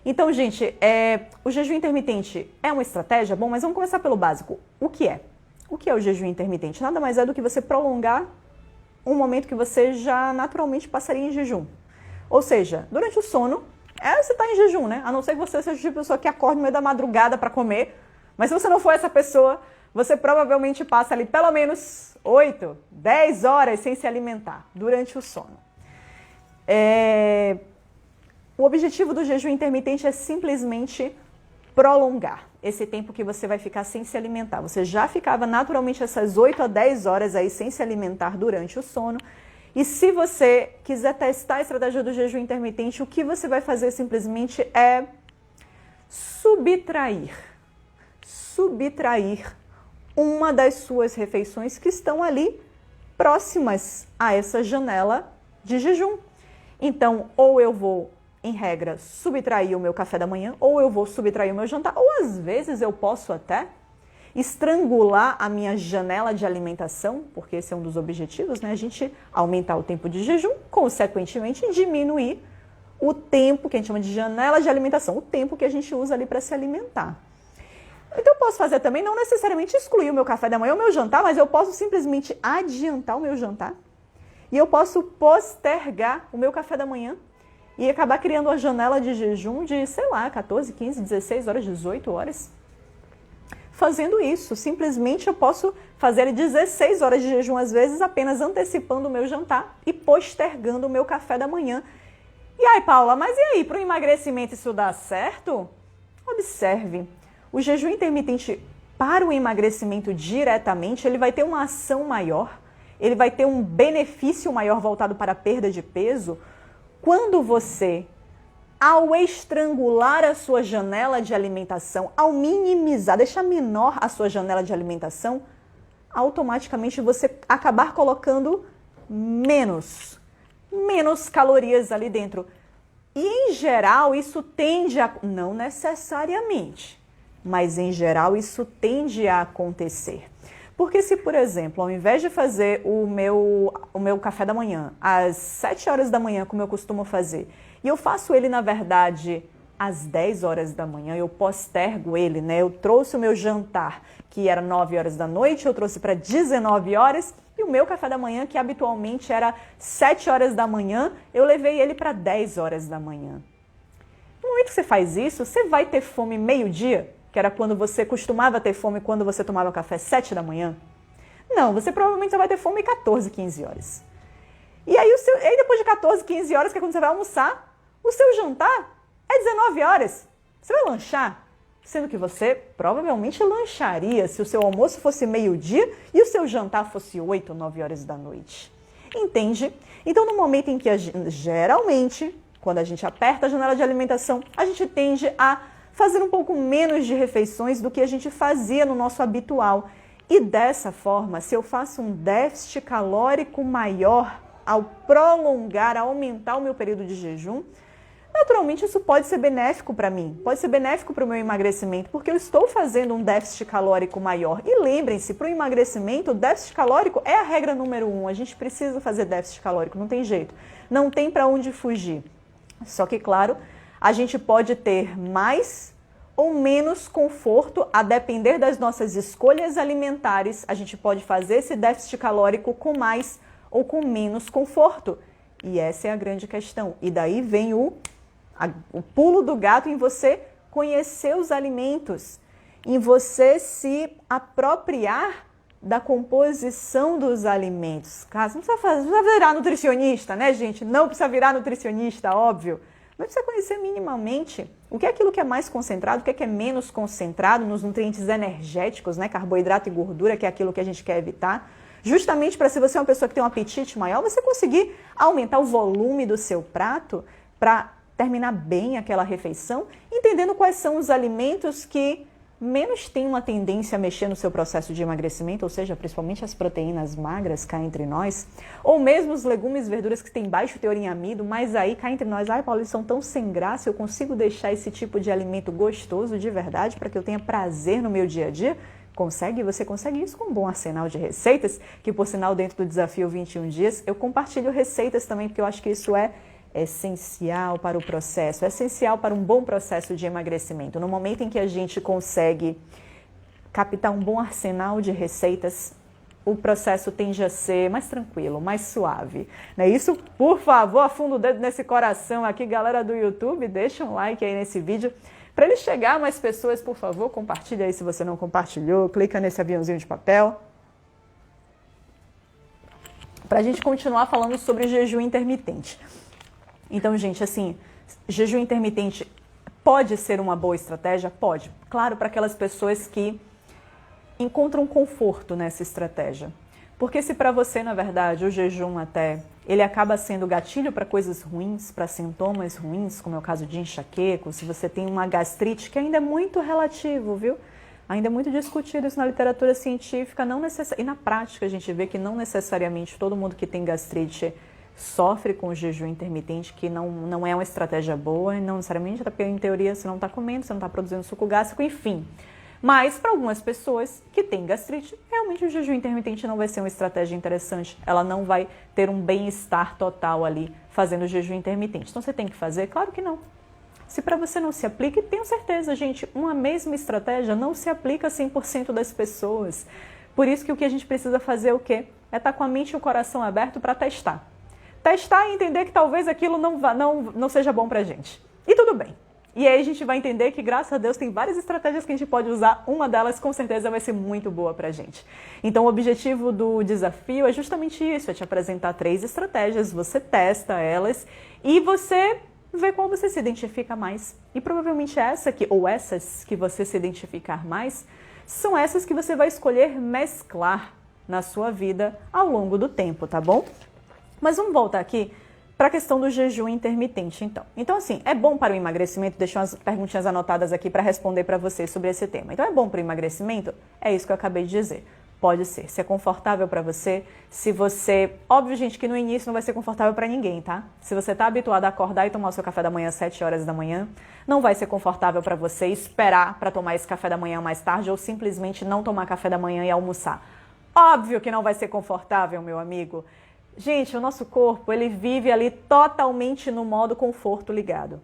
Então, gente, o jejum intermitente é uma estratégia? Bom, mas vamos começar pelo básico. O que é? O que é o jejum intermitente? Nada mais é do que você prolongar um momento que você já naturalmente passaria em jejum. Ou seja, durante o sono, você está em jejum, né? A não ser que você seja a pessoa que acorda no meio da madrugada para comer. Mas se você não for essa pessoa, você provavelmente passa ali pelo menos 8, 10 horas sem se alimentar durante o sono. O objetivo do jejum intermitente é simplesmente prolongar esse tempo que você vai ficar sem se alimentar. Você já ficava naturalmente essas 8 a 10 horas aí sem se alimentar durante o sono. E se você quiser testar a estratégia do jejum intermitente, o que você vai fazer simplesmente é subtrair uma das suas refeições que estão ali próximas a essa janela de jejum. Então, ou eu vou, em regra, subtrair o meu café da manhã, ou eu vou subtrair o meu jantar, ou às vezes eu posso até estrangular a minha janela de alimentação, porque esse é um dos objetivos, né? A gente aumentar o tempo de jejum, consequentemente diminuir o tempo que a gente chama de janela de alimentação, o tempo que a gente usa ali para se alimentar. Então eu posso fazer também, não necessariamente excluir o meu café da manhã ou o meu jantar, mas eu posso simplesmente adiantar o meu jantar e eu posso postergar o meu café da manhã e acabar criando uma janela de jejum de, sei lá, 14, 15, 16 horas, 18 horas. Fazendo isso, simplesmente eu posso fazer 16 horas de jejum às vezes, apenas antecipando o meu jantar e postergando o meu café da manhã. E aí, Paula, mas e aí, para o emagrecimento isso dá certo? Observe, o jejum intermitente para o emagrecimento diretamente, ele vai ter uma ação maior, ele vai ter um benefício maior voltado para a perda de peso, quando você, ao estrangular a sua janela de alimentação, ao minimizar, deixar menor a sua janela de alimentação, automaticamente você acabar colocando menos calorias ali dentro. E em geral isso tende a, não necessariamente, mas em geral isso tende a acontecer. Porque se, por exemplo, ao invés de fazer o meu café da manhã às 7 horas da manhã, como eu costumo fazer, e eu faço ele, na verdade, às 10 horas da manhã, eu postergo ele, né? Eu trouxe o meu jantar, que era 9 horas da noite, eu trouxe para 19 horas, e o meu café da manhã, que habitualmente era 7 horas da manhã, eu levei ele para 10 horas da manhã. No momento que você faz isso, você vai ter fome meio-dia, que era quando você costumava ter fome quando você tomava café 7 da manhã? Não, você provavelmente só vai ter fome 14, 15 horas. E aí, depois de 14, 15 horas, que é quando você vai almoçar, o seu jantar é 19 horas. Você vai lanchar? Sendo que você provavelmente lancharia se o seu almoço fosse meio-dia e o seu jantar fosse 8 ou 9 horas da noite. Entende? Então, no momento em que, geralmente, quando a gente aperta a janela de alimentação, a gente tende a fazer um pouco menos de refeições do que a gente fazia no nosso habitual. E dessa forma, se eu faço um déficit calórico maior ao prolongar, aumentar o meu período de jejum, naturalmente isso pode ser benéfico para mim, pode ser benéfico para o meu emagrecimento, porque eu estou fazendo um déficit calórico maior. E lembrem-se, para o emagrecimento, o déficit calórico é a regra número 1. A gente precisa fazer déficit calórico, não tem jeito, não tem para onde fugir. Só que, claro, a gente pode ter mais ou menos conforto, a depender das nossas escolhas alimentares. A gente pode fazer esse déficit calórico com mais ou com menos conforto. E essa é a grande questão. E daí vem o pulo do gato em você conhecer os alimentos, em você se apropriar da composição dos alimentos. Caso não precisa virar nutricionista, né, gente? Não precisa virar nutricionista, óbvio. Mas precisa conhecer minimamente o que é aquilo que é mais concentrado, o que é menos concentrado nos nutrientes energéticos, né? Carboidrato e gordura, que é aquilo que a gente quer evitar. Justamente para, se você é uma pessoa que tem um apetite maior, você conseguir aumentar o volume do seu prato para terminar bem aquela refeição, entendendo quais são os alimentos que menos têm uma tendência a mexer no seu processo de emagrecimento, ou seja, principalmente as proteínas magras, cá entre nós, ou mesmo os legumes e verduras que têm baixo teor em amido, mas aí cá entre nós, ai Paulo, eles são tão sem graça, eu consigo deixar esse tipo de alimento gostoso de verdade para que eu tenha prazer no meu dia a dia? Consegue? Você consegue isso com um bom arsenal de receitas, que por sinal dentro do desafio 21 dias eu compartilho receitas também, porque eu acho que isso é é essencial para o processo, é essencial para um bom processo de emagrecimento. No momento em que a gente consegue captar um bom arsenal de receitas, o processo tende a ser mais tranquilo, mais suave. Não é isso? Por favor, afunda o dedo nesse coração aqui, galera do YouTube, deixa um like aí nesse vídeo. Para ele chegar a mais pessoas, por favor, compartilha aí se você não compartilhou, clica nesse aviãozinho de papel. Para a gente continuar falando sobre jejum intermitente. Então, gente, assim, jejum intermitente pode ser uma boa estratégia? Pode. Claro, para aquelas pessoas que encontram conforto nessa estratégia. Porque se para você, na verdade, o jejum até, ele acaba sendo gatilho para coisas ruins, para sintomas ruins, como é o caso de enxaqueca, se você tem uma gastrite, que ainda é muito relativo, viu? Ainda é muito discutido isso na literatura científica, e na prática a gente vê que não necessariamente todo mundo que tem gastrite sofre com o jejum intermitente, que não é uma estratégia boa, não necessariamente, até porque em teoria você não está comendo, você não está produzindo suco gástrico, enfim. Mas para algumas pessoas que têm gastrite, realmente o jejum intermitente não vai ser uma estratégia interessante, ela não vai ter um bem-estar total ali fazendo o jejum intermitente. Então você tem que fazer? Claro que não. Se para você não se aplica, e tenho certeza, gente, uma mesma estratégia não se aplica a 100% das pessoas. Por isso que o que a gente precisa fazer é o quê? É estar com a mente e o coração aberto para testar. Testar e entender que talvez aquilo não seja bom para a gente. E tudo bem. E aí a gente vai entender que, graças a Deus, tem várias estratégias que a gente pode usar. Uma delas, com certeza, vai ser muito boa para a gente. Então, o objetivo do desafio é justamente isso, é te apresentar 3 estratégias, você testa elas e você vê qual você se identifica mais. E provavelmente essas que você se identificar mais, são essas que você vai escolher mesclar na sua vida ao longo do tempo, tá bom? Mas vamos voltar aqui para a questão do jejum intermitente, então. Então, assim, é bom para o emagrecimento? Deixa umas perguntinhas anotadas aqui para responder para vocês sobre esse tema. Então, é bom para o emagrecimento? É isso que eu acabei de dizer. Pode ser. Se é confortável para você, se você... Óbvio, gente, que no início não vai ser confortável para ninguém, tá? Se você está habituado a acordar e tomar o seu café da manhã às 7 horas da manhã, não vai ser confortável para você esperar para tomar esse café da manhã mais tarde ou simplesmente não tomar café da manhã e almoçar. Óbvio que não vai ser confortável, meu amigo. Gente, o nosso corpo, ele vive ali totalmente no modo conforto ligado,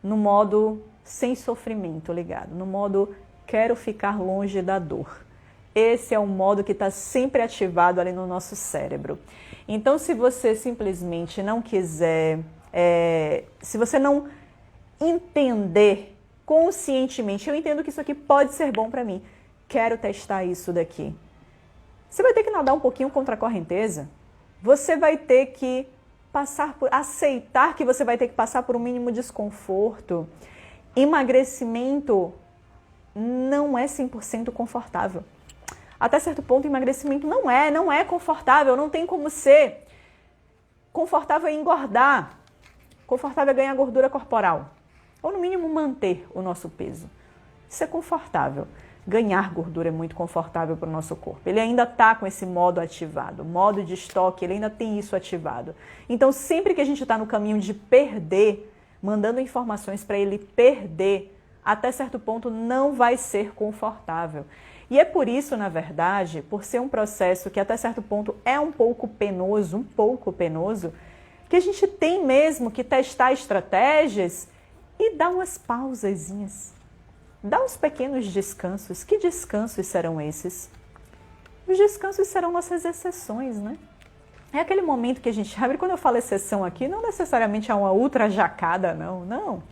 no modo sem sofrimento ligado, no modo quero ficar longe da dor. Esse é o modo que está sempre ativado ali no nosso cérebro. Então, se você simplesmente não quiser, se você não entender conscientemente, eu entendo que isso aqui pode ser bom para mim, quero testar isso daqui. Você vai ter que nadar um pouquinho contra a correnteza. Você vai ter que aceitar que você vai ter que passar por um mínimo desconforto. Emagrecimento não é 100% confortável. Até certo ponto, emagrecimento não é confortável, não tem como ser. Confortável é engordar, confortável é ganhar gordura corporal, ou no mínimo manter o nosso peso. Isso é confortável. Ganhar gordura é muito confortável para o nosso corpo. Ele ainda está com esse modo ativado, modo de estoque, ele ainda tem isso ativado. Então, sempre que a gente está no caminho de perder, mandando informações para ele perder, até certo ponto não vai ser confortável. E é por isso, na verdade, por ser um processo que até certo ponto é um pouco penoso, que a gente tem mesmo que testar estratégias e dar umas pausazinhas. Dá uns pequenos descansos. Que descansos serão esses? Os descansos serão nossas exceções, né? É aquele momento que a gente abre, quando eu falo exceção aqui, não necessariamente é uma ultra jacada, não.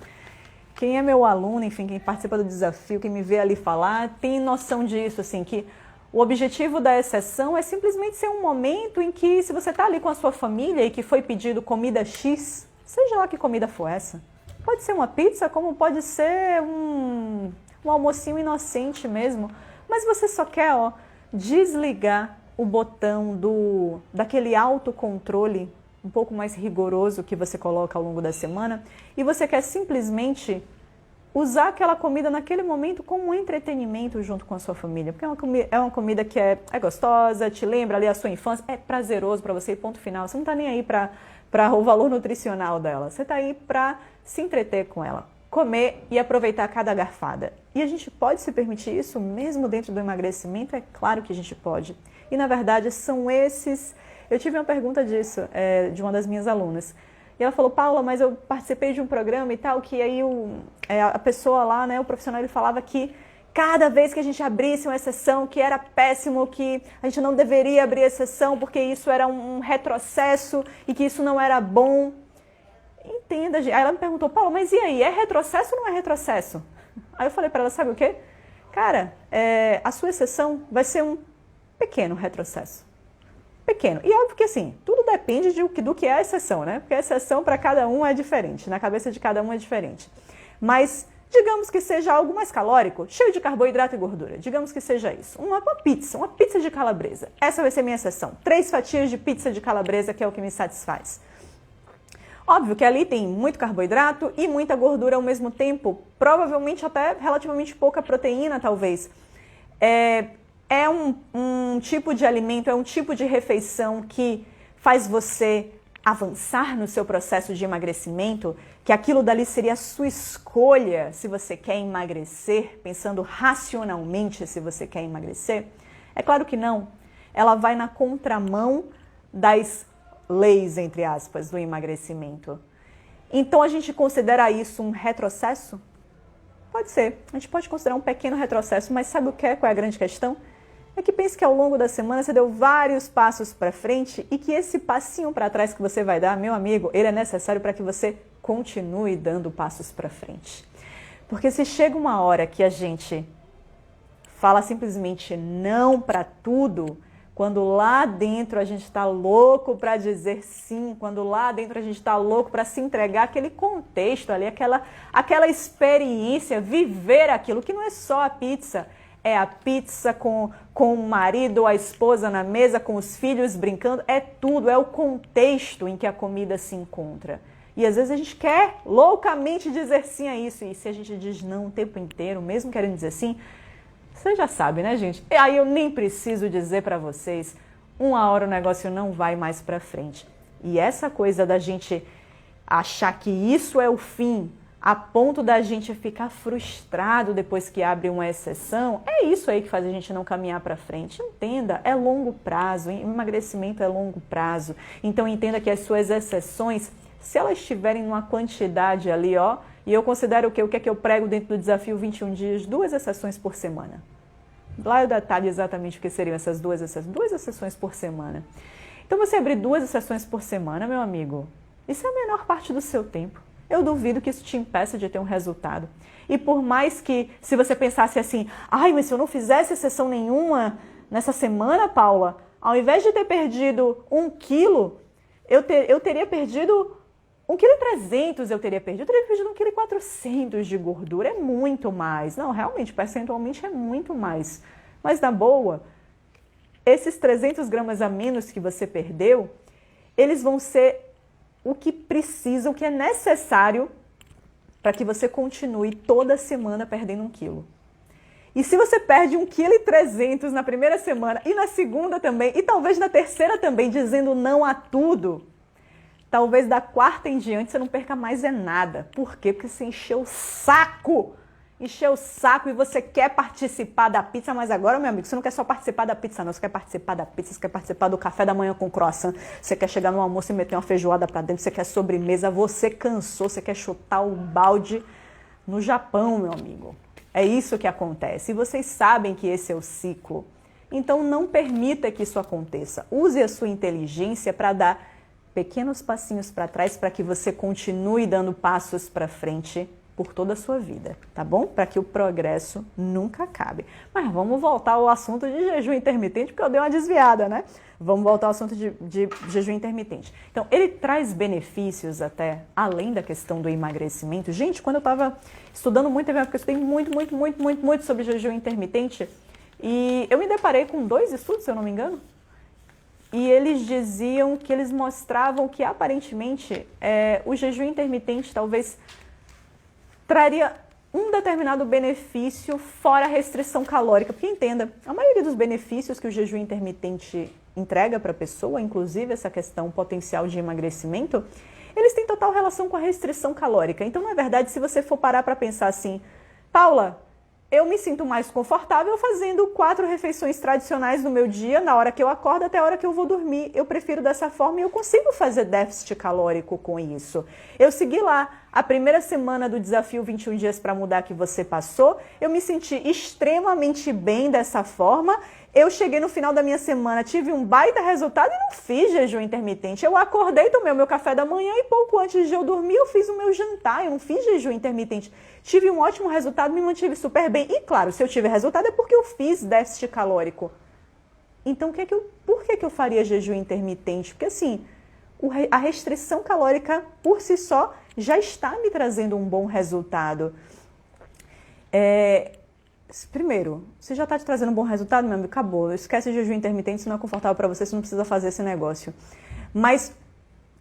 Quem é meu aluno, enfim, quem participa do desafio, quem me vê ali falar, tem noção disso, assim, que o objetivo da exceção é simplesmente ser um momento em que, se você está ali com a sua família e que foi pedido comida X, seja lá que comida for essa, pode ser uma pizza, como pode ser um almocinho inocente mesmo, mas você só quer, desligar o botão daquele autocontrole um pouco mais rigoroso que você coloca ao longo da semana e você quer simplesmente usar aquela comida naquele momento como um entretenimento junto com a sua família, porque é uma comida que é gostosa, te lembra ali a sua infância, é prazeroso para você e ponto final. Você não está nem aí para o valor nutricional dela, você está aí para se entreter com ela, comer e aproveitar cada garfada. E a gente pode se permitir isso mesmo dentro do emagrecimento? É claro que a gente pode. E na verdade são esses... Eu tive uma pergunta disso, de uma das minhas alunas. E ela falou, Paula, mas eu participei de um programa e tal, que aí a pessoa lá, né, o profissional, ele falava que cada vez que a gente abrisse uma exceção, que era péssimo, que a gente não deveria abrir exceção, porque isso era um retrocesso e que isso não era bom. Entenda, gente. Aí ela me perguntou, Paula, mas e aí, é retrocesso ou não é retrocesso? Aí eu falei para ela, sabe o quê? Cara, a sua exceção vai ser um pequeno retrocesso. Pequeno. E óbvio que assim, tudo depende do que é a exceção, né? Porque a exceção para cada um é diferente, na cabeça de cada um é diferente. Mas digamos que seja algo mais calórico, cheio de carboidrato e gordura. Digamos que seja isso. Uma pizza de calabresa. Essa vai ser minha exceção. 3 fatias de pizza de calabresa, que é o que me satisfaz. Óbvio que ali tem muito carboidrato e muita gordura ao mesmo tempo. Provavelmente até relativamente pouca proteína, talvez. É um tipo de alimento, é um tipo de refeição que faz você avançar no seu processo de emagrecimento, que aquilo dali seria a sua escolha se você quer emagrecer, pensando racionalmente se você quer emagrecer? É claro que não. Ela vai na contramão das leis, entre aspas, do emagrecimento. Então a gente considera isso um retrocesso? Pode ser. A gente pode considerar um pequeno retrocesso, mas sabe qual é a grande questão? É que pense que ao longo da semana você deu vários passos para frente e que esse passinho para trás que você vai dar, meu amigo, ele é necessário para que você continue dando passos para frente. Porque se chega uma hora que a gente fala simplesmente não para tudo, quando lá dentro a gente está louco para dizer sim, quando lá dentro a gente está louco para se entregar aquele contexto ali, aquela experiência, viver aquilo, que não é só a pizza, é a pizza com o marido ou a esposa na mesa, com os filhos brincando, é tudo, é o contexto em que a comida se encontra. E às vezes a gente quer loucamente dizer sim a isso, e se a gente diz não o tempo inteiro, mesmo querendo dizer sim, você já sabe, né, gente? E aí eu nem preciso dizer para vocês, uma hora o negócio não vai mais para frente. E essa coisa da gente achar que isso é o fim, a ponto da gente ficar frustrado depois que abre uma exceção, é isso aí que faz a gente não caminhar para frente. Entenda, é longo prazo, emagrecimento é longo prazo. Então entenda que as suas exceções, se elas estiverem numa quantidade ali, ó, e eu considero o que é que eu prego dentro do desafio 21 dias, 2 exceções por semana. Lá eu detalho exatamente o que seriam essas 2 exceções por semana. Então você abrir 2 exceções por semana, meu amigo, isso é a menor parte do seu tempo. Eu duvido que isso te impeça de ter um resultado. E por mais que, se você pensasse assim, ai, mas se eu não fizesse exceção nenhuma nessa semana, Paula, ao invés de ter perdido 1 quilo, eu teria perdido 1,3 kg, eu teria perdido 1,4 kg de gordura. É muito mais. Não, realmente, percentualmente é muito mais. Mas na boa, esses 300 gramas a menos que você perdeu, eles vão ser o que precisa, o que é necessário para que você continue toda semana perdendo 1 quilo. E se você perde 1,3 kg na primeira semana e na segunda também, e talvez na terceira também, dizendo não a tudo, talvez da 4ª em diante você não perca mais nada. Por quê? Porque você encheu o saco. Encheu o saco e você quer participar da pizza, mas agora, meu amigo, você não quer só participar da pizza, não. Você quer participar da pizza, você quer participar do café da manhã com croissant, você quer chegar no almoço e meter uma feijoada pra dentro, você quer sobremesa, você cansou, você quer chutar o balde no Japão, meu amigo. É isso que acontece. E vocês sabem que esse é o ciclo. Então não permita que isso aconteça. Use a sua inteligência para dar pequenos passinhos para trás para que você continue dando passos para frente por toda a sua vida, tá bom? Para que o progresso nunca acabe. Mas vamos voltar ao assunto de jejum intermitente, porque eu dei uma desviada, né? Vamos voltar ao assunto de jejum intermitente. Então, ele traz benefícios até, além da questão do emagrecimento. Gente, quando eu estava estudando muito, porque eu estudei muito sobre jejum intermitente, e eu me deparei com 2 estudos, se eu não me engano, e eles diziam que eles mostravam que, aparentemente, o jejum intermitente talvez traria um determinado benefício fora a restrição calórica. Porque entenda, a maioria dos benefícios que o jejum intermitente entrega para a pessoa, inclusive essa questão potencial de emagrecimento, eles têm total relação com a restrição calórica. Então, na verdade, se você for parar para pensar assim, Paula, eu me sinto mais confortável fazendo 4 refeições tradicionais no meu dia, na hora que eu acordo até a hora que eu vou dormir. Eu prefiro dessa forma e eu consigo fazer déficit calórico com isso. Eu segui lá a primeira semana do desafio 21 dias para mudar que você passou, eu me senti extremamente bem dessa forma. Eu cheguei no final da minha semana, tive um baita resultado e não fiz jejum intermitente. Eu acordei, tomei o meu café da manhã e pouco antes de eu dormir eu fiz o meu jantar. Eu não fiz jejum intermitente. Tive um ótimo resultado, me mantive super bem. E claro, se eu tive resultado é porque eu fiz déficit calórico. Então, por que eu faria jejum intermitente? Porque assim, a restrição calórica por si só já está me trazendo um bom resultado. Primeiro, se já está te trazendo um bom resultado, meu amigo, acabou. Esquece o jejum intermitente, se não é confortável para você, você não precisa fazer esse negócio. Mas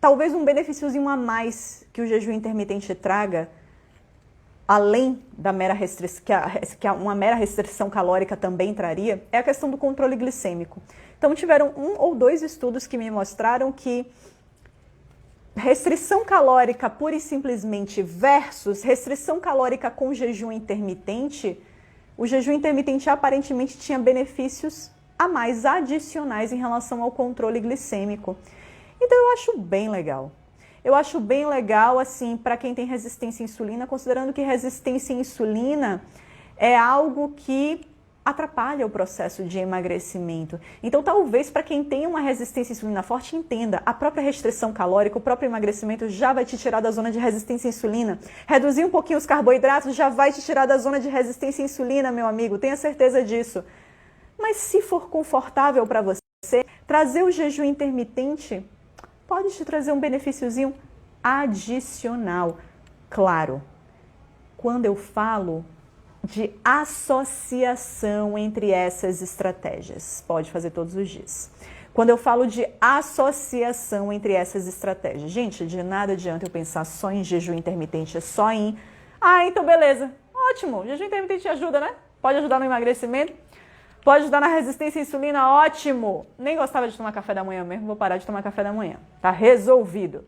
talvez um benefíciozinho a mais que o jejum intermitente traga, além da mera restrição, que uma mera restrição calórica também traria, é a questão do controle glicêmico. Então, tiveram 1 ou 2 estudos que me mostraram que restrição calórica pura e simplesmente versus restrição calórica com jejum intermitente, o jejum intermitente aparentemente tinha benefícios a mais adicionais em relação ao controle glicêmico. Então eu acho bem legal. Eu acho bem legal, assim, para quem tem resistência à insulina, considerando que resistência à insulina é algo que atrapalha o processo de emagrecimento. Então, talvez para quem tem uma resistência à insulina forte, entenda, a própria restrição calórica, o próprio emagrecimento já vai te tirar da zona de resistência à insulina. Reduzir um pouquinho os carboidratos já vai te tirar da zona de resistência à insulina, meu amigo, tenha certeza disso. Mas se for confortável para você, trazer o jejum intermitente pode te trazer um benefíciozinho adicional. Claro, quando eu falo de associação entre essas estratégias. Pode fazer todos os dias. Quando eu falo de associação entre essas estratégias, gente, de nada adianta eu pensar só em jejum intermitente, só em... então beleza, ótimo, jejum intermitente ajuda, né? Pode ajudar no emagrecimento, pode ajudar na resistência à insulina, ótimo. Nem gostava de tomar café da manhã mesmo, vou parar de tomar café da manhã. Tá resolvido.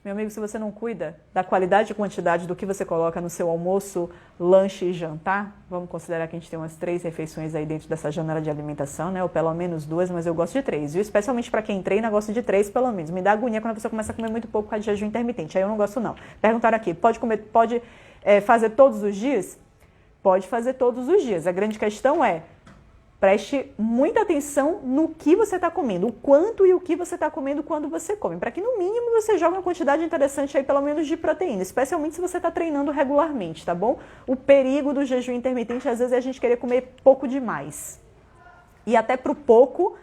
Meu amigo, se você não cuida da qualidade e quantidade do que você coloca no seu almoço, lanche e jantar, vamos considerar que a gente tem umas 3 refeições aí dentro dessa janela de alimentação, né? Ou pelo menos 2, mas eu gosto de 3. E especialmente para quem treina, gosto de 3 pelo menos. Me dá agonia quando a pessoa começa a comer muito pouco por causa de jejum intermitente. Aí eu não gosto não. Perguntaram aqui, pode fazer todos os dias? Pode fazer todos os dias. A grande questão é, preste muita atenção no que você está comendo, o quanto e o que você está comendo quando você come, para que no mínimo você jogue uma quantidade interessante aí, pelo menos de proteína, especialmente se você está treinando regularmente, tá bom? O perigo do jejum intermitente, às vezes, é a gente querer comer pouco demais. E até pro pouco,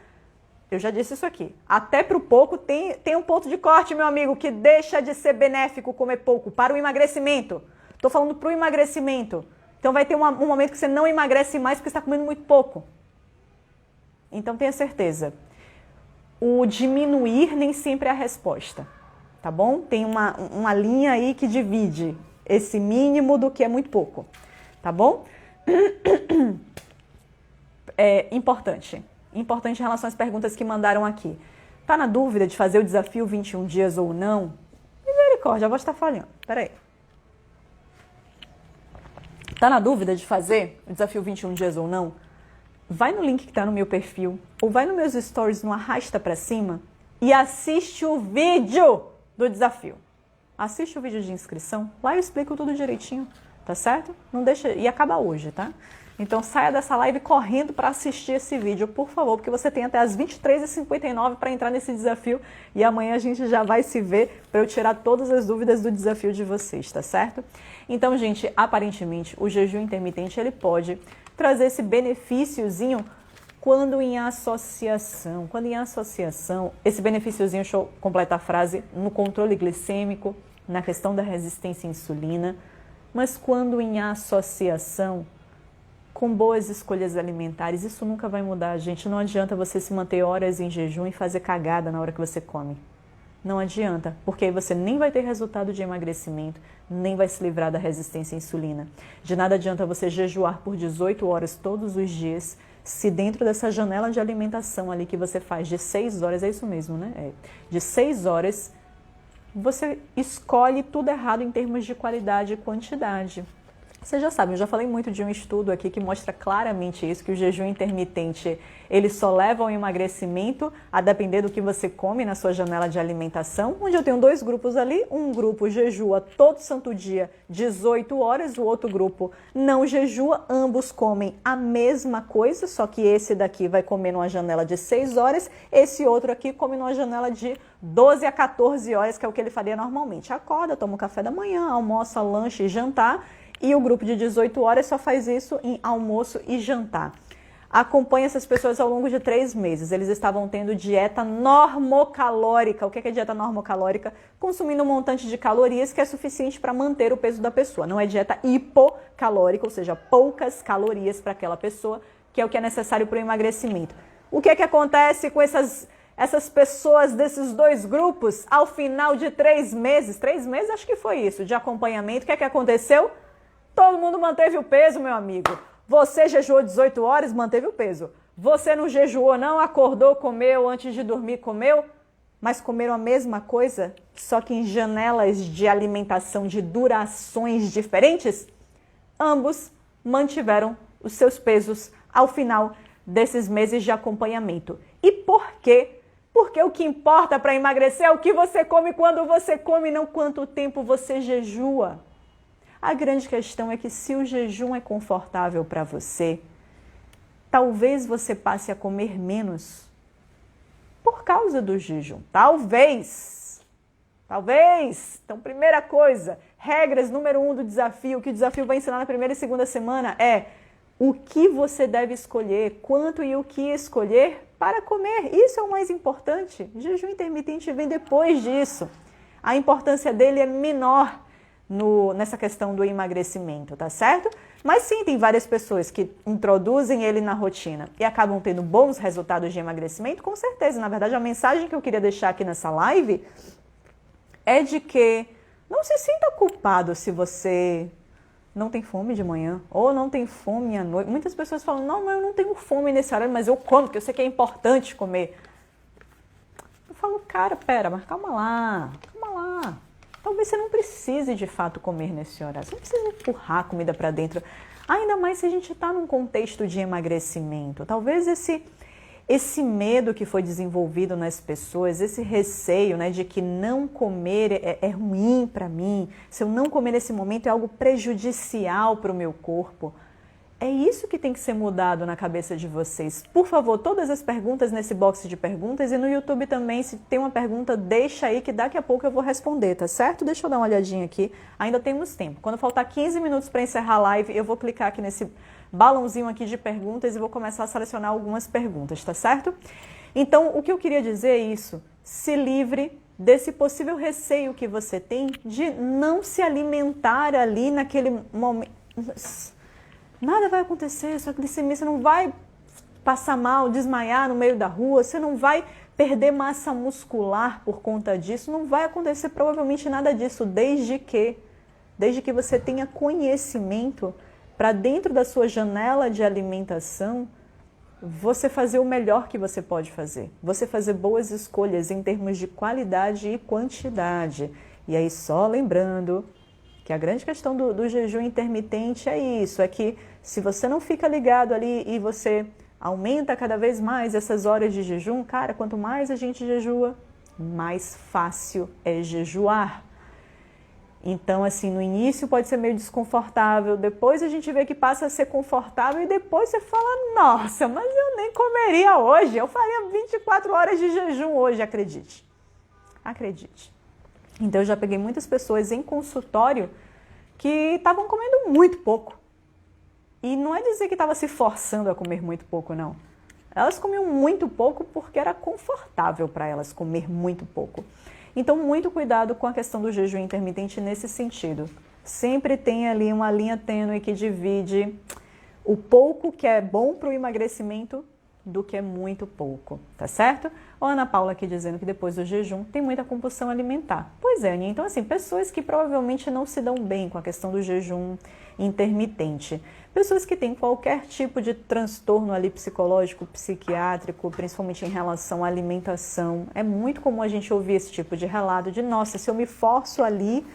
eu já disse isso aqui, até pro pouco tem um ponto de corte, meu amigo, que deixa de ser benéfico comer pouco para o emagrecimento. Estou falando pro emagrecimento. Então vai ter um momento que você não emagrece mais porque você está comendo muito pouco. Então tenha certeza, o diminuir nem sempre é a resposta, tá bom? Tem uma linha aí que divide esse mínimo do que é muito pouco, tá bom? É importante em relação às perguntas que mandaram aqui. Tá na dúvida de fazer o desafio 21 dias ou não? Misericórdia, a voz está falhando, peraí. Tá na dúvida de fazer o desafio 21 dias ou não? Vai no link que está no meu perfil ou vai nos meus stories no arrasta para cima e assiste o vídeo do desafio. Assiste o vídeo de inscrição, lá eu explico tudo direitinho, tá certo? Não deixa, e acaba hoje, tá? Então saia dessa live correndo para assistir esse vídeo, por favor, porque você tem até as 23h59 para entrar nesse desafio e amanhã a gente já vai se ver para eu tirar todas as dúvidas do desafio de vocês, tá certo? Então, gente, aparentemente o jejum intermitente ele pode trazer esse benefíciozinho quando em associação. Quando em associação, esse benefíciozinho, deixa eu completar a frase, no controle glicêmico, na questão da resistência à insulina, mas quando em associação com boas escolhas alimentares, isso nunca vai mudar, gente. Não adianta você se manter horas em jejum e fazer cagada na hora que você come. Não adianta, porque aí você nem vai ter resultado de emagrecimento, nem vai se livrar da resistência à insulina. De nada adianta você jejuar por 18 horas todos os dias, se dentro dessa janela de alimentação ali que você faz de 6 horas, é isso mesmo, né? De 6 horas, você escolhe tudo errado em termos de qualidade e quantidade. Vocês já sabem, eu já falei muito de um estudo aqui que mostra claramente isso, que o jejum intermitente, ele só leva ao emagrecimento a depender do que você come na sua janela de alimentação, onde eu tenho dois grupos ali, um grupo jejua todo santo dia 18 horas, o outro grupo não jejua, ambos comem a mesma coisa, só que esse daqui vai comer numa janela de 6 horas, esse outro aqui come numa janela de 12 a 14 horas, que é o que ele faria normalmente. Acorda, toma o café da manhã, almoça, lanche e jantar, e o grupo de 18 horas só faz isso em almoço e jantar. Acompanha essas pessoas ao longo de 3 meses. Eles estavam tendo dieta normocalórica. O que é dieta normocalórica? Consumindo um montante de calorias que é suficiente para manter o peso da pessoa. Não é dieta hipocalórica, ou seja, poucas calorias para aquela pessoa, que é o que é necessário para o emagrecimento. O que é que acontece com essas pessoas desses dois grupos ao final de 3 meses? 3 meses, acho que foi isso, de acompanhamento. O que é que aconteceu? Todo mundo manteve o peso, meu amigo. Você jejuou 18 horas, manteve o peso. Você não jejuou, não, acordou, comeu, antes de dormir comeu, mas comeram a mesma coisa, só que em janelas de alimentação de durações diferentes, ambos mantiveram os seus pesos ao final desses meses de acompanhamento. E por quê? Porque o que importa para emagrecer é o que você come quando você come, não quanto tempo você jejua. A grande questão é que se o jejum é confortável para você, talvez você passe a comer menos por causa do jejum. Talvez. Então, primeira coisa, regras número 1 do desafio, que o desafio vai ensinar na primeira e segunda semana é o que você deve escolher, quanto e o que escolher para comer. Isso é o mais importante. O jejum intermitente vem depois disso. A importância dele é menor nessa questão do emagrecimento, tá certo? Mas sim, tem várias pessoas que introduzem ele na rotina e acabam tendo bons resultados de emagrecimento, com certeza. Na verdade, a mensagem que eu queria deixar aqui nessa live é de que não se sinta culpado se você não tem fome de manhã ou não tem fome à noite. Muitas pessoas falam, não, mas eu não tenho fome nesse horário, mas eu como, porque eu sei que é importante comer. Eu falo, cara, pera, mas calma lá. Talvez você não precise de fato comer nesse horário. Você não precisa empurrar a comida para dentro. Ainda mais se a gente está num contexto de emagrecimento. Talvez esse medo que foi desenvolvido nas pessoas, esse receio, né, de que não comer é ruim para mim, se eu não comer nesse momento é algo prejudicial para o meu corpo. É isso que tem que ser mudado na cabeça de vocês. Por favor, todas as perguntas nesse box de perguntas e no YouTube também, se tem uma pergunta, deixa aí que daqui a pouco eu vou responder, tá certo? Deixa eu dar uma olhadinha aqui. Ainda temos tempo. Quando faltar 15 minutos para encerrar a live, eu vou clicar aqui nesse balãozinho aqui de perguntas e vou começar a selecionar algumas perguntas, tá certo? Então, o que eu queria dizer é isso. Se livre desse possível receio que você tem de não se alimentar ali naquele momento. Nada vai acontecer, sua glicemia, você não vai passar mal, desmaiar no meio da rua, você não vai perder massa muscular por conta disso, não vai acontecer provavelmente nada disso, desde que você tenha conhecimento para dentro da sua janela de alimentação, você fazer o melhor que você pode fazer, você fazer boas escolhas em termos de qualidade e quantidade. E aí só lembrando que a grande questão do jejum intermitente é isso, é que se você não fica ligado ali e você aumenta cada vez mais essas horas de jejum, cara, quanto mais a gente jejua, mais fácil é jejuar. Então, assim, no início pode ser meio desconfortável, depois a gente vê que passa a ser confortável e depois você fala, nossa, mas eu nem comeria hoje, eu faria 24 horas de jejum hoje, acredite. Acredite. Então, eu já peguei muitas pessoas em consultório que estavam comendo muito pouco. E não é dizer que estava se forçando a comer muito pouco, não. Elas comiam muito pouco porque era confortável para elas comer muito pouco. Então, muito cuidado com a questão do jejum intermitente nesse sentido. Sempre tem ali uma linha tênue que divide o pouco que é bom para o emagrecimento do que é muito pouco, tá certo? Ó, Ana Paula aqui dizendo que depois do jejum tem muita compulsão alimentar. Pois é, Aninha, então assim, pessoas que provavelmente não se dão bem com a questão do jejum intermitente. Pessoas que têm qualquer tipo de transtorno ali psicológico, psiquiátrico, principalmente em relação à alimentação. É muito comum a gente ouvir esse tipo de relato de, nossa, se eu me forço ali,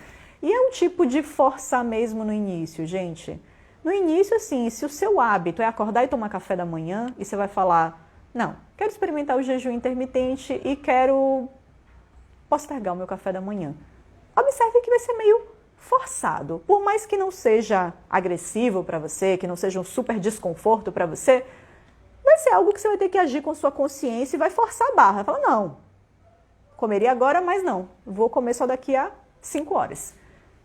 E é um tipo de forçar mesmo no início, gente. No início, assim, se o seu hábito é acordar e tomar café da manhã, e você vai falar, não, quero experimentar o jejum intermitente e quero postergar o meu café da manhã. Observe que vai ser meio forçado. Por mais que não seja agressivo para você, que não seja um super desconforto para você, vai ser algo que você vai ter que agir com sua consciência e vai forçar a barra. Fala, não, comeria agora, mas não, vou comer só daqui a 5 horas.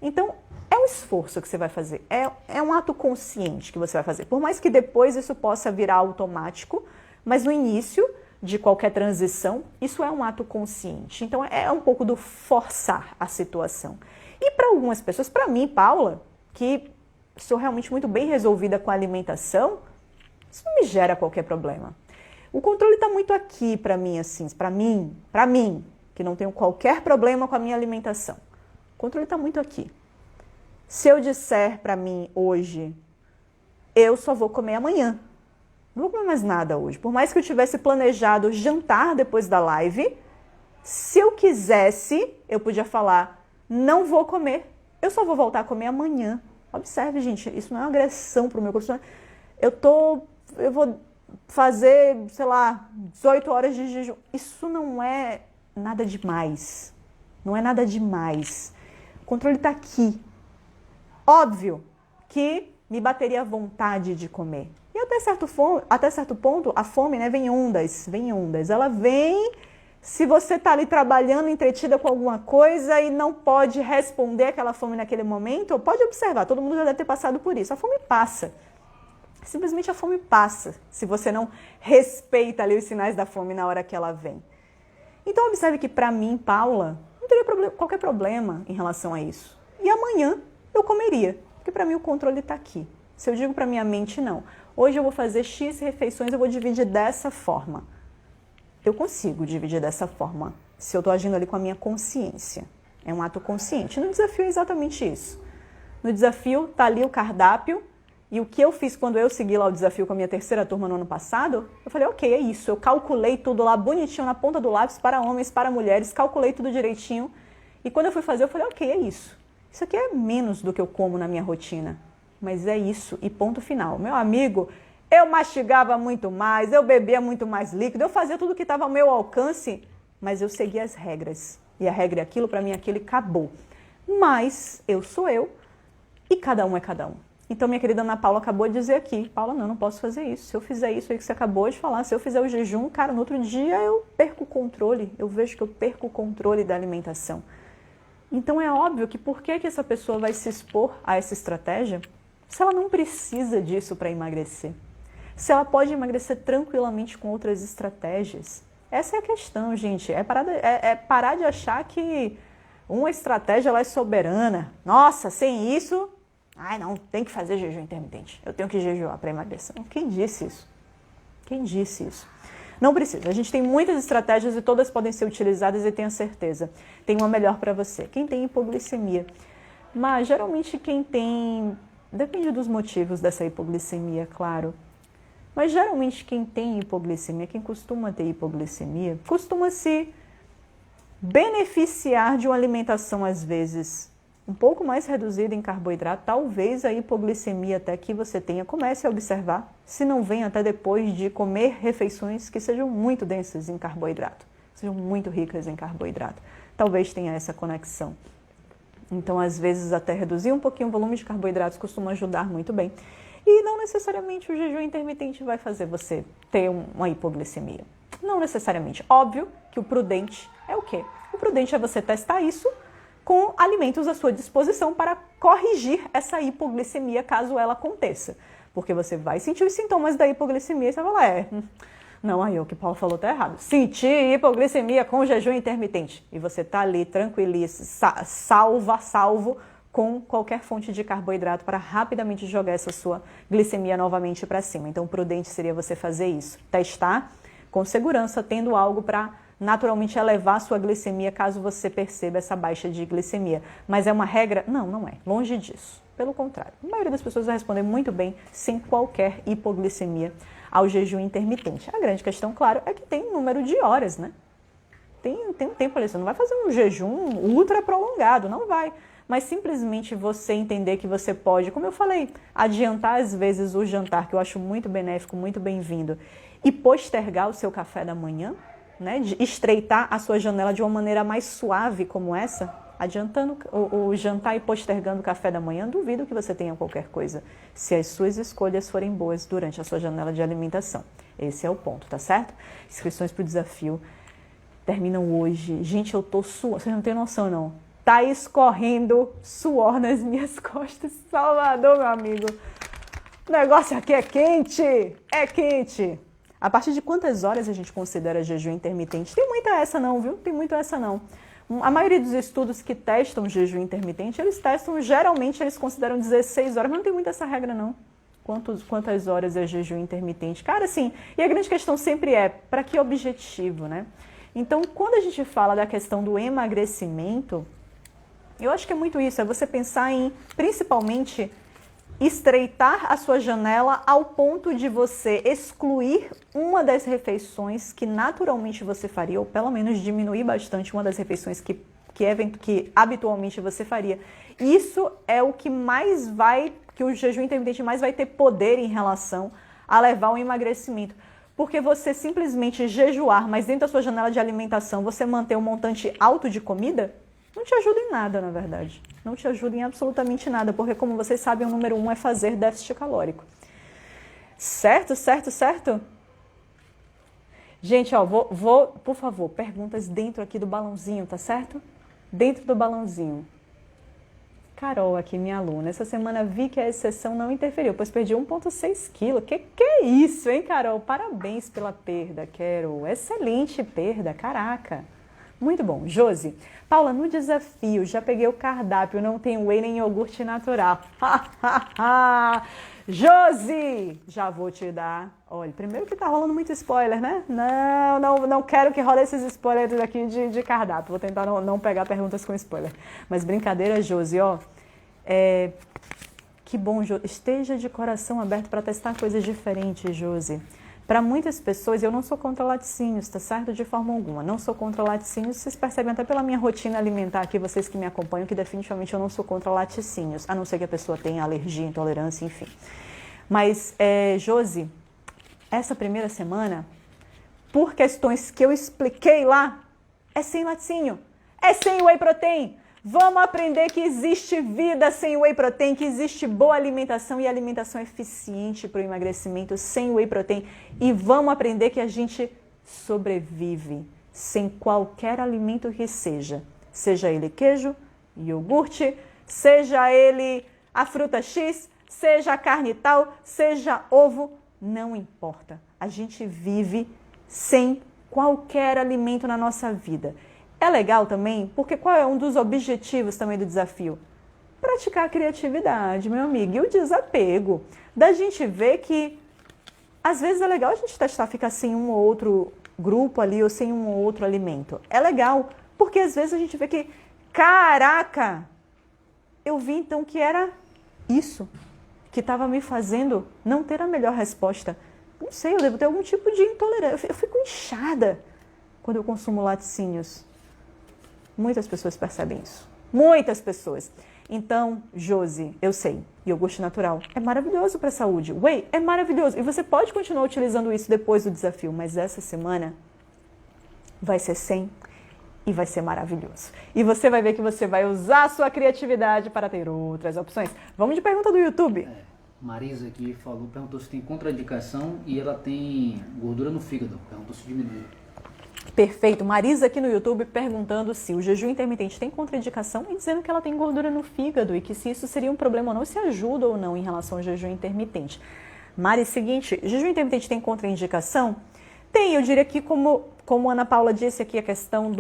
Então, é um esforço que você vai fazer, é um ato consciente que você vai fazer. Por mais que depois isso possa virar automático, mas no início de qualquer transição, isso é um ato consciente. Então, é um pouco do forçar a situação. E para algumas pessoas, para mim, Paula, que sou realmente muito bem resolvida com a alimentação, isso não me gera qualquer problema. O controle está muito aqui para mim, assim, para mim, que não tenho qualquer problema com a minha alimentação. O controle está muito aqui. Se eu disser para mim hoje, eu só vou comer amanhã, não vou comer mais nada hoje. Por mais que eu tivesse planejado jantar depois da live, se eu quisesse, eu podia falar, não vou comer, eu só vou voltar a comer amanhã. Observe, gente, isso não é uma agressão para o meu corpo. Eu vou fazer, sei lá, 18 horas de jejum. Isso não é nada demais. Não é nada demais. O controle está aqui. Óbvio que me bateria a vontade de comer. E até certo ponto, a fome, né, vem em ondas. Ela vem se você está ali trabalhando, entretida com alguma coisa e não pode responder aquela fome naquele momento. Pode observar, todo mundo já deve ter passado por isso. A fome passa. Simplesmente a fome passa, se você não respeita ali os sinais da fome na hora que ela vem. Então, observe que para mim, Paula, não teria qualquer problema em relação a isso. E amanhã eu comeria, porque para mim o controle está aqui. Se eu digo para minha mente, não. Hoje eu vou fazer X refeições, eu vou dividir dessa forma. Eu consigo dividir dessa forma, se eu estou agindo ali com a minha consciência. É um ato consciente. No desafio é exatamente isso. No desafio está ali o cardápio. E o que eu fiz quando eu segui lá o desafio com a minha terceira turma no ano passado, eu falei, ok, é isso. Eu calculei tudo lá bonitinho na ponta do lápis para homens, para mulheres, calculei tudo direitinho. E quando eu fui fazer, eu falei, ok, é isso. Isso aqui é menos do que eu como na minha rotina. Mas é isso e ponto final. Meu amigo, eu mastigava muito mais, eu bebia muito mais líquido, eu fazia tudo que estava ao meu alcance, mas eu seguia as regras. E a regra é aquilo, para mim aquilo, e acabou. Mas eu sou eu e cada um é cada um. Então, minha querida Ana Paula acabou de dizer aqui, Paula, não posso fazer isso. Se eu fizer isso aí que você acabou de falar, se eu fizer o jejum, cara, no outro dia eu perco o controle. Eu vejo que eu perco o controle da alimentação. Então, é óbvio que por que essa pessoa vai se expor a essa estratégia se ela não precisa disso para emagrecer? Se ela pode emagrecer tranquilamente com outras estratégias? Essa é a questão, gente. É parar de achar que uma estratégia ela é soberana. Nossa, sem isso... Ai, não, tem que fazer jejum intermitente. Eu tenho que jejuar para emagrecer. Quem disse isso? Quem disse isso? Não precisa. A gente tem muitas estratégias e todas podem ser utilizadas e tenha certeza. Tem uma melhor para você. Quem tem hipoglicemia. Mas, geralmente, quem tem... Depende dos motivos dessa hipoglicemia, claro. Mas, geralmente, quem tem hipoglicemia, quem costuma ter hipoglicemia, costuma se beneficiar de uma alimentação, às vezes, um pouco mais reduzida em carboidrato, talvez a hipoglicemia até que você tenha, comece a observar, se não vem até depois de comer refeições que sejam muito densas em carboidrato, sejam muito ricas em carboidrato. Talvez tenha essa conexão. Então, às vezes, até reduzir um pouquinho o volume de carboidratos costuma ajudar muito bem. E não necessariamente o jejum intermitente vai fazer você ter uma hipoglicemia. Não necessariamente. Óbvio que o prudente é o quê? O prudente é você testar isso com alimentos à sua disposição para corrigir essa hipoglicemia caso ela aconteça. Porque você vai sentir os sintomas da hipoglicemia e você vai falar, não, aí o que o Paulo falou está errado. Sentir hipoglicemia com jejum intermitente. E você está ali tranquilíssimo, salvo com qualquer fonte de carboidrato para rapidamente jogar essa sua glicemia novamente para cima. Então, o prudente seria você fazer isso. Testar com segurança, tendo algo para naturalmente elevar a sua glicemia caso você perceba essa baixa de glicemia. Mas é uma regra? Não, não é. Longe disso. Pelo contrário. A maioria das pessoas vai responder muito bem sem qualquer hipoglicemia ao jejum intermitente. A grande questão, claro, é que tem um número de horas, né? Tem um tempo ali. Você não vai fazer um jejum ultra prolongado, não vai. mas simplesmente você entender que você pode, como eu falei, adiantar às vezes o jantar, que eu acho muito benéfico, muito bem-vindo, e postergar o seu café da manhã, né? De estreitar a sua janela de uma maneira mais suave como essa, adiantando o jantar e postergando o café da manhã, duvido que você tenha qualquer coisa, se as suas escolhas forem boas durante a sua janela de alimentação. Esse é o ponto, tá certo? Inscrições para o desafio terminam hoje. Gente, eu tô suando, vocês não têm noção não. Tá escorrendo suor nas minhas costas. Salvador, meu amigo. O negócio aqui é quente, é quente. A partir de quantas horas a gente considera jejum intermitente? Tem muita essa não, viu? Tem muito essa não. A maioria dos estudos que testam jejum intermitente, geralmente eles consideram 16 horas, mas não tem muito essa regra não. Quantas horas é jejum intermitente? Cara, assim, e a grande questão sempre é, para que objetivo, né? Então, quando a gente fala da questão do emagrecimento, eu acho que é muito isso, é você pensar em, principalmente, estreitar a sua janela ao ponto de você excluir uma das refeições que naturalmente você faria, ou pelo menos diminuir bastante uma das refeições que habitualmente você faria. Isso é o que que o jejum intermitente mais vai ter poder em relação a levar ao emagrecimento. Porque você simplesmente jejuar, mas dentro da sua janela de alimentação você manter um montante alto de comida, não te ajuda em nada, na verdade. Não te ajuda em absolutamente nada, porque como vocês sabem, o número 1 é fazer déficit calórico. Certo, certo, certo? Gente, ó, por favor, perguntas dentro aqui do balãozinho, tá certo? Dentro do balãozinho. Carol, aqui, minha aluna, essa semana vi que a exceção não interferiu, pois perdi 1,6 kg. Que é isso, hein, Carol? Parabéns pela perda, Carol. Excelente perda, caraca. Muito bom. Josi, Paula, no desafio, já peguei o cardápio, não tem whey nem iogurte natural. Josi, já vou te dar. Olha, primeiro que tá rolando muito spoiler, né? Não quero que role esses spoilers aqui de cardápio. Vou tentar não pegar perguntas com spoiler. Mas brincadeira, Josi, ó. Que bom, Josi. Esteja de coração aberto para testar coisas diferentes, Josi. Para muitas pessoas, eu não sou contra laticínios, tá certo? De forma alguma. Não sou contra laticínios. Vocês percebem até pela minha rotina alimentar aqui, vocês que me acompanham, que definitivamente eu não sou contra laticínios. A não ser que a pessoa tenha alergia, intolerância, enfim. Mas, Josi, essa primeira semana, por questões que eu expliquei lá, é sem laticínio. É sem whey protein. Vamos aprender que existe vida sem whey protein, que existe boa alimentação e alimentação eficiente para o emagrecimento sem whey protein. E vamos aprender que a gente sobrevive sem qualquer alimento que seja. Seja ele queijo, iogurte, seja ele a fruta X, seja a carne tal, seja ovo, não importa. A gente vive sem qualquer alimento na nossa vida. É legal também, porque qual é um dos objetivos também do desafio? Praticar a criatividade, meu amigo, e o desapego. Da gente ver que, às vezes é legal a gente testar ficar sem um ou outro grupo ali, ou sem um ou outro alimento. É legal, porque às vezes a gente vê que, caraca, eu vi então que era isso que estava me fazendo não ter a melhor resposta. Não sei, eu devo ter algum tipo de intolerância. Eu fico inchada quando eu consumo laticínios. Muitas pessoas percebem isso. Muitas pessoas. Então, Josi, eu sei, iogurte natural é maravilhoso para a saúde. Whey é maravilhoso. E você pode continuar utilizando isso depois do desafio, mas essa semana vai ser sem e vai ser maravilhoso. E você vai ver que você vai usar a sua criatividade para ter outras opções. Vamos de pergunta do YouTube. Marisa aqui perguntou se tem contraindicação e ela tem gordura no fígado. Perguntou se diminui. Perfeito. Marisa aqui no YouTube perguntando se o jejum intermitente tem contraindicação e dizendo que ela tem gordura no fígado e que se isso seria um problema ou não, se ajuda ou não em relação ao jejum intermitente. Mari, seguinte, jejum intermitente tem contraindicação? Tem, eu diria que como a Ana Paula disse aqui, a questão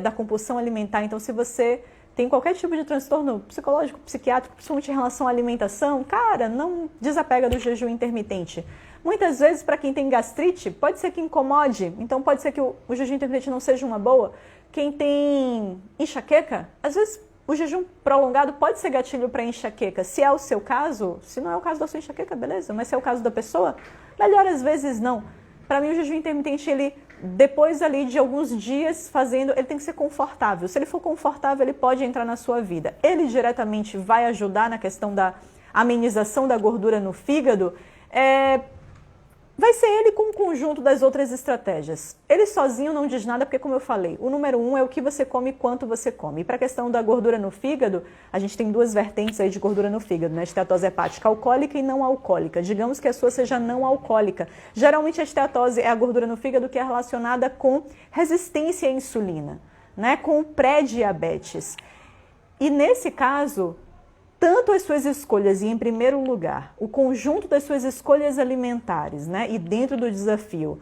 da compulsão alimentar. Então, se você tem qualquer tipo de transtorno psicológico, psiquiátrico, principalmente em relação à alimentação, cara, não desapega do jejum intermitente. Muitas vezes, para quem tem gastrite, pode ser que incomode, então pode ser que o jejum intermitente não seja uma boa. Quem tem enxaqueca, às vezes o jejum prolongado pode ser gatilho para enxaqueca. Se é o seu caso, se não é o caso da sua enxaqueca, beleza, mas se é o caso da pessoa, melhor às vezes não. Para mim, o jejum intermitente, ele depois ali de alguns dias fazendo, ele tem que ser confortável. Se ele for confortável, ele pode entrar na sua vida. Ele diretamente vai ajudar na questão da amenização da gordura no fígado, vai ser ele com o conjunto das outras estratégias. Ele sozinho não diz nada, porque como eu falei, o número 1 é o que você come e quanto você come. E para a questão da gordura no fígado, a gente tem duas vertentes aí de gordura no fígado, né? Esteatose hepática alcoólica e não alcoólica. Digamos que a sua seja não alcoólica. Geralmente a esteatose é a gordura no fígado que é relacionada com resistência à insulina, né? Com pré-diabetes. E nesse caso, tanto as suas escolhas e, em primeiro lugar, o conjunto das suas escolhas alimentares, né? E dentro do desafio,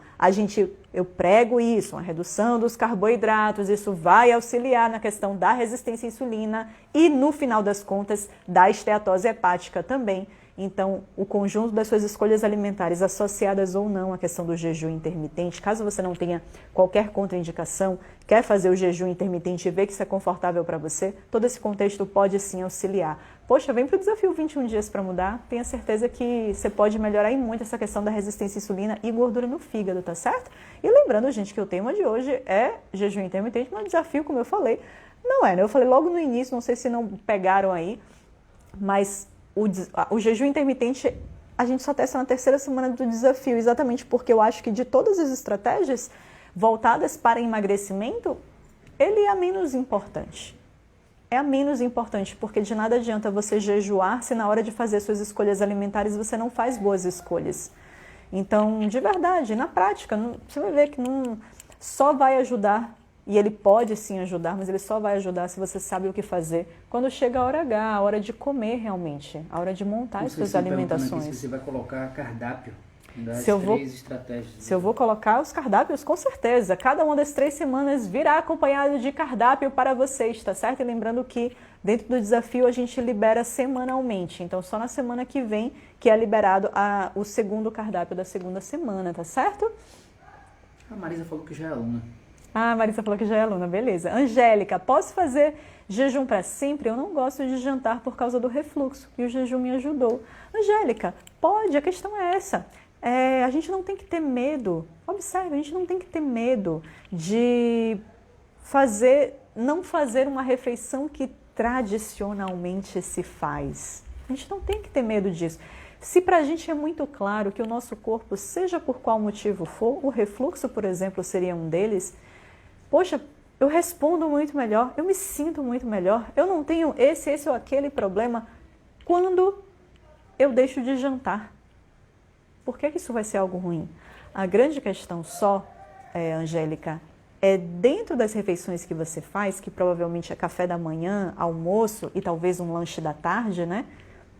eu prego isso, uma redução dos carboidratos, isso vai auxiliar na questão da resistência à insulina e, no final das contas, da esteatose hepática também. Então, o conjunto das suas escolhas alimentares associadas ou não à questão do jejum intermitente, caso você não tenha qualquer contraindicação, quer fazer o jejum intermitente e ver que isso é confortável para você, todo esse contexto pode sim auxiliar. Poxa, vem para o desafio 21 dias para mudar, tenha certeza que você pode melhorar em muito essa questão da resistência à insulina e gordura no fígado, tá certo? E lembrando, gente, que o tema de hoje é jejum intermitente, mas o desafio, como eu falei, não é, né? Eu falei logo no início, não sei se não pegaram aí, mas o jejum intermitente a gente só testa na terceira semana do desafio, exatamente porque eu acho que de todas as estratégias voltadas para emagrecimento, ele é a menos importante. É a menos importante, porque de nada adianta você jejuar se na hora de fazer suas escolhas alimentares você não faz boas escolhas. Então, de verdade, na prática, você vai ver que não só vai ajudar, e ele pode sim ajudar, mas ele só vai ajudar se você sabe o que fazer quando chega a hora H, a hora de comer realmente, a hora de montar as suas alimentações. Aqui se você vai colocar cardápio das estratégias. Se eu vou colocar os cardápios, com certeza. Cada uma das 3 semanas virá acompanhado de cardápio para vocês, tá certo? E lembrando que dentro do desafio a gente libera semanalmente. Então, só na semana que vem que é liberado o segundo cardápio da segunda semana, tá certo? A Marisa falou que já é aluna. Ah, a Marisa falou que já é aluna, beleza. Angélica, posso fazer jejum para sempre? Eu não gosto de jantar por causa do refluxo e o jejum me ajudou. Angélica, pode, a questão é essa. A gente não tem que ter medo, observe, a gente não tem que ter medo de não fazer uma refeição que tradicionalmente se faz. A gente não tem que ter medo disso. Se para a gente é muito claro que o nosso corpo, seja por qual motivo for, o refluxo, por exemplo, seria um deles, poxa, eu respondo muito melhor, eu me sinto muito melhor, eu não tenho esse ou aquele problema quando eu deixo de jantar. Por que isso vai ser algo ruim? A grande questão só, Angélica, é dentro das refeições que você faz, que provavelmente é café da manhã, almoço e talvez um lanche da tarde, né?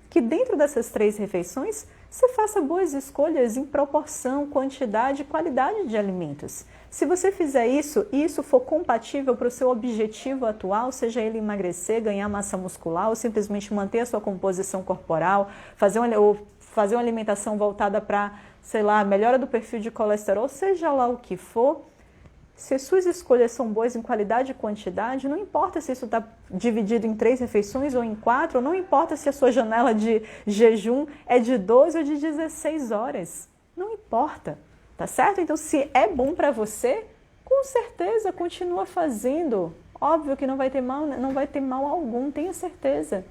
Que dentro dessas 3 refeições você faça boas escolhas em proporção, quantidade e qualidade de alimentos. Se você fizer isso e isso for compatível para o seu objetivo atual, seja ele emagrecer, ganhar massa muscular ou simplesmente manter a sua composição corporal, fazer uma alimentação voltada para, sei lá, melhora do perfil de colesterol, seja lá o que for, se as suas escolhas são boas em qualidade e quantidade, não importa se isso está dividido em 3 refeições ou em 4, não importa se a sua janela de jejum é de 12 ou de 16 horas, não importa, tá certo? Então, se é bom para você, com certeza continua fazendo. Óbvio que não vai ter mal algum, tenha certeza.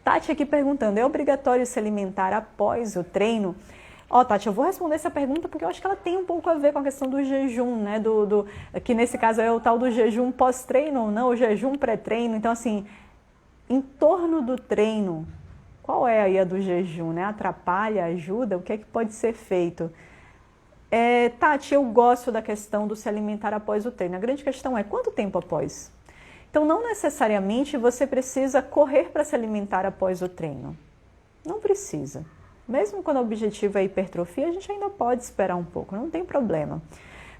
Tati aqui perguntando, é obrigatório se alimentar após o treino? Tati, eu vou responder essa pergunta porque eu acho que ela tem um pouco a ver com a questão do jejum, né? Que nesse caso é o tal do jejum pós-treino ou não, o jejum pré-treino. Então, assim, em torno do treino, qual é aí a do jejum, né? Atrapalha, ajuda? O que é que pode ser feito? Tati, eu gosto da questão do se alimentar após o treino. A grande questão é quanto tempo após? Então, não necessariamente você precisa correr para se alimentar após o treino. Não precisa. Mesmo quando o objetivo é hipertrofia, a gente ainda pode esperar um pouco, não tem problema.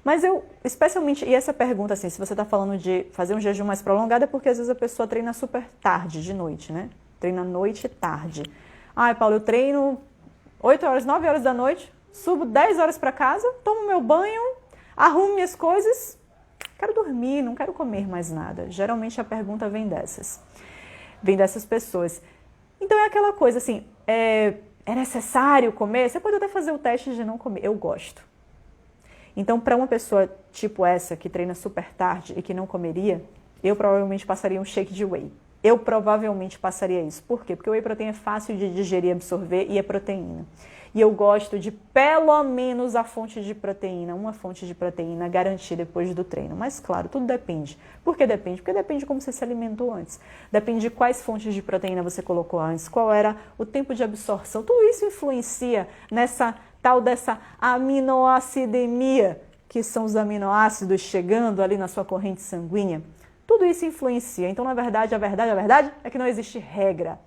Mas especialmente, e essa pergunta assim, se você está falando de fazer um jejum mais prolongado, é porque às vezes a pessoa treina super tarde, de noite, né? Treina noite e tarde. Paulo, eu treino 8 horas, 9 horas da noite, subo 10 horas para casa, tomo meu banho, arrumo minhas coisas, quero dormir, não quero comer mais nada. Geralmente a pergunta vem dessas pessoas. Então é aquela coisa assim, é necessário comer? Você pode até fazer o teste de não comer. Eu gosto. Então, para uma pessoa tipo essa, que treina super tarde e que não comeria, eu provavelmente passaria um shake de whey. Eu provavelmente passaria isso. Por quê? Porque o whey protein é fácil de digerir e absorver e é proteína. E eu gosto de pelo menos a fonte de proteína, uma fonte de proteína garantir depois do treino. Mas claro, tudo depende. Por que depende? Porque depende de como você se alimentou antes. Depende de quais fontes de proteína você colocou antes, qual era o tempo de absorção. Tudo isso influencia nessa tal dessa aminoacidemia, que são os aminoácidos chegando ali na sua corrente sanguínea. Tudo isso influencia. Então, na verdade, a verdade é que não existe regra.